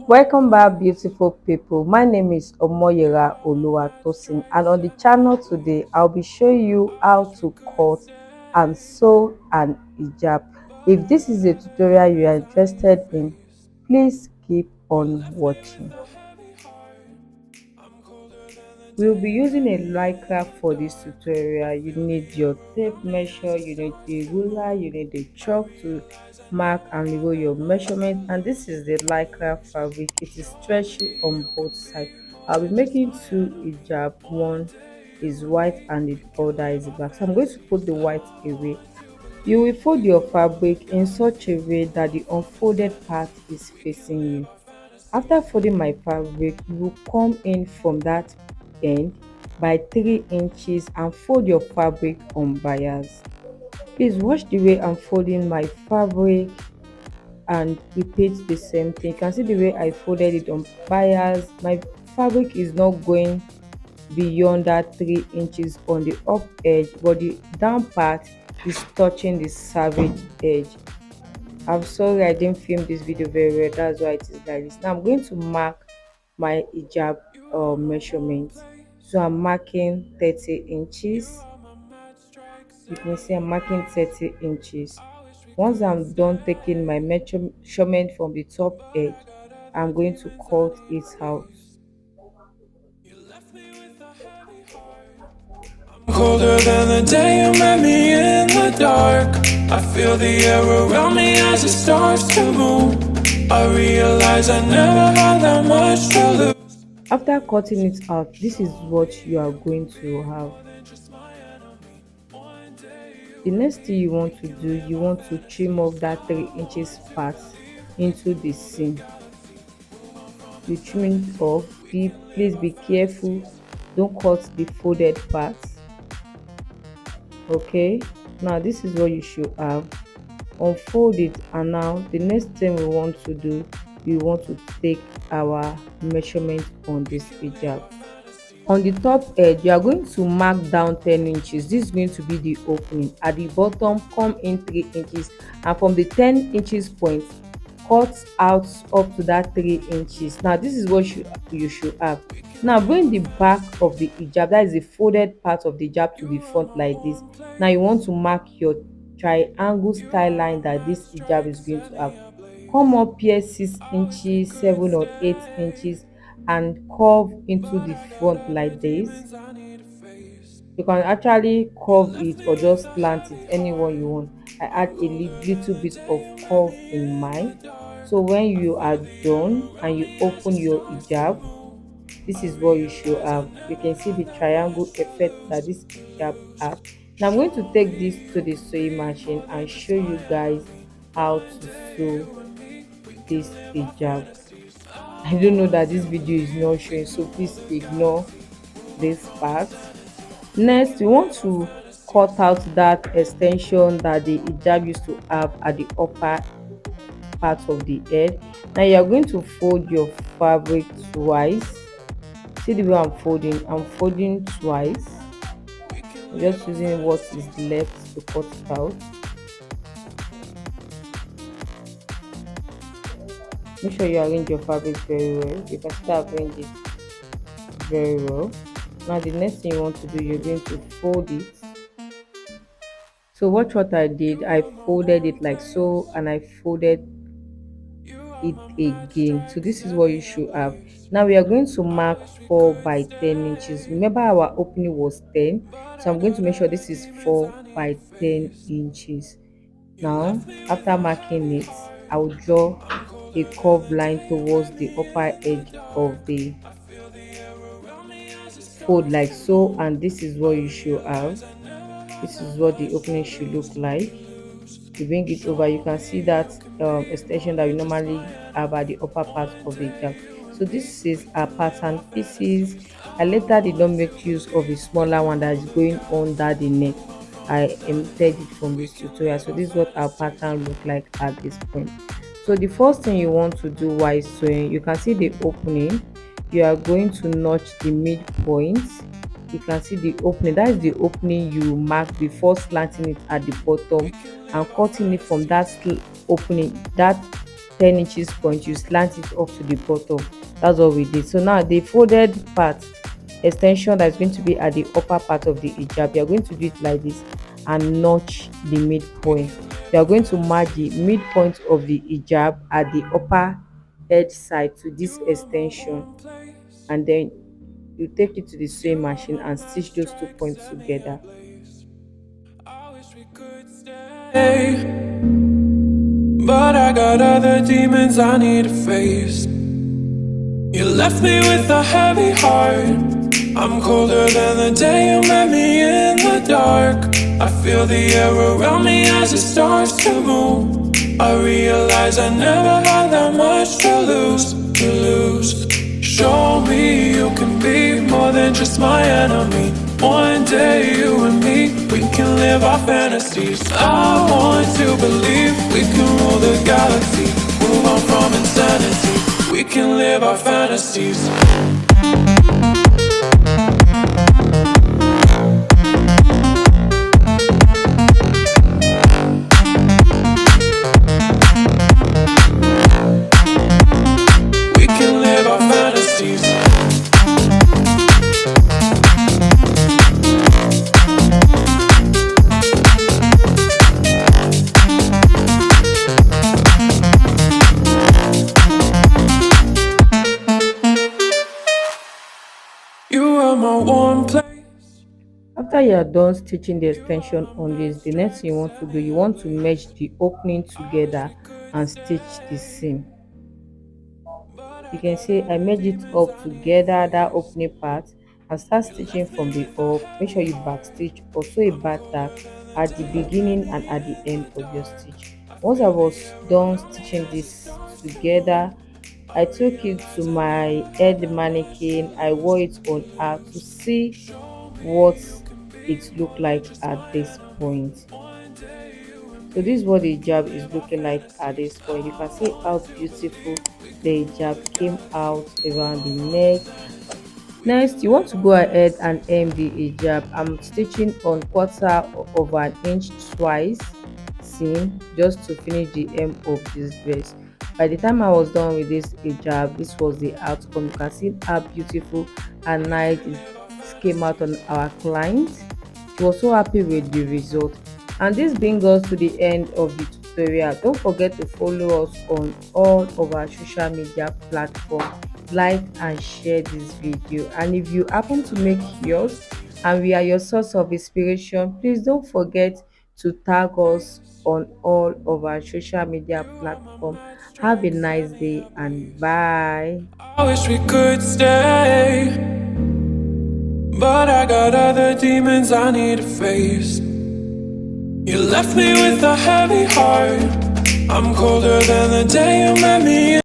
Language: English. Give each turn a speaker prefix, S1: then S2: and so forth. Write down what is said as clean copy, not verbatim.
S1: Welcome back, beautiful people. My name is Omoyera Oluwatosin, and on the channel today, I'll be showing you how to cut and sew an hijab. If this is a tutorial you are interested in, please keep on watching. We'll be using a lycra for this tutorial. You need your tape measure, you need a ruler, you need a chalk to mark and label your measurement. And this is the lycra fabric. It is stretchy on both sides. I'll be making two hijab. One is white and the other is black. So I'm going to put the white away. You will fold your fabric in such a way that the unfolded part is facing you. After folding my fabric, you will come in from that end by 3 inches and fold your fabric on bias. Please watch the way I'm folding my fabric and repeat the same thing. You can see the way I folded it on bias. My fabric is not going beyond that 3 inches on the up edge, but the down part is touching the service edge. I'm sorry I didn't film this video very well, that's why it is like this. Now I'm going to mark my hijab measurement. So I'm marking 30 inches. You can see I'm marking 30 inches. Once I'm done taking my measurement from the top edge, I'm going to cut it out.
S2: Colder than the day you met me in the dark. I feel the air around me as it starts to move. I realize I never had that much to lose.
S1: After cutting it out, this is what you are going to have. The next thing you want to do, you want to trim off that 3 inches part into the seam. You trim it off. Please be careful, don't cut the folded parts. Okay, now this is what you should have. Unfold it, and now the next thing we want to do, we want to take our measurement on this hijab. On the top edge, you are going to mark down 10 inches. This is going to be the opening. At the bottom, come in 3 inches, and from the 10 inches point, cut out up to that 3 inches. Now this is what you should have. Now bring the back of the hijab, that is the folded part of the hijab, to the front like this. Now you want to mark your triangle style line that this hijab is going to have. Come up here 6 inches, 7 or 8 inches, and curve into the front like this. You can actually curve it or just slant it, anyone you want. I add a little bit of curve in mine. So when you are done and you open your hijab, this is what you should have. You can see the triangle effect that this hijab has. Now I'm going to take this to the sewing machine and show you guys how to sew this hijab. I don't know that this video is not showing, so please ignore this part. Next, we want to cut out that extension that the hijab used to have at the upper part of the head. Now you are going to fold your fabric twice. See the way I'm folding twice. I'm just using what is left to cut it out. Make sure you arrange your fabric very well. You can still arrange it very well. Now the next thing you want to do, you're going to fold it. So watch what I did. I folded it like so, and I folded it again. So this is what you should have. Now we are going to mark 4 by 10 inches. Remember our opening was 10, so I'm going to make sure this is 4 by 10 inches. Now after marking it, I will draw a curved line towards the upper edge of the fold like so, and this is what you should have. This is what the opening should look like. You bring it over, you can see that extension that we normally have at the upper part of the hijab. So this is our pattern pieces. I later did not make use of a smaller one that is going under the neck. I omitted it from this tutorial. So this is what our pattern look like at this point. So the first thing you want to do while sewing, you can see the opening. You are going to notch the midpoint. You can see the opening, that is the opening you mark before slanting it at the bottom and cutting it from that opening, that 10 inches point, you slant it up to the bottom. That's what we did. So now the folded part extension that's going to be at the upper part of the hijab, you're going to do it like this and notch the midpoint. You are going to mark the midpoint of the hijab at the upper edge side to this extension, and then you take it to the sewing machine and stitch those 2 points together.
S2: I wish we could stay, but I got other demons I need to face. You left me with a heavy heart. I'm colder than the day you met me in the dark. I feel the air around me as it starts to move. I realize I never had that much to lose. Show me you can be more than just my enemy. One day you and me, we can live our fantasies. I want to believe we can rule the galaxy, move on from insanity. We can live our fantasies. We can live our fantasies. You are my warm place.
S1: After you are done stitching the extension on this, the next thing you want to do, you want to merge the opening together and stitch the seam. You can see I merge it up together, that opening part, and start stitching from the up. Make sure you back stitch or sew a back tack at the beginning and at the end of your stitch. Once I was done stitching this together, I took it to my head mannequin. I wore it on her to see what it looked like at this point. So this is what the hijab is looking like at this point. You can see how beautiful the hijab came out around the neck. Next, you want to go ahead and hem the hijab. I'm stitching on 1/4 inch twice seam just to finish the hem of this dress. By the time I was done with this hijab, this was the outcome. You can see how beautiful and nice it came out on our client. She was so happy with the result. And this brings us to the end of the tutorial. Don't forget to follow us on all of our social media platforms, like and share this video. And if you happen to make yours and we are your source of inspiration, please don't forget to tag us on all of our social media platforms. Have a nice day and bye.
S2: I wish we could stay, but I got other demons I need to face. You left me with a heavy heart. I'm colder than the day you met me.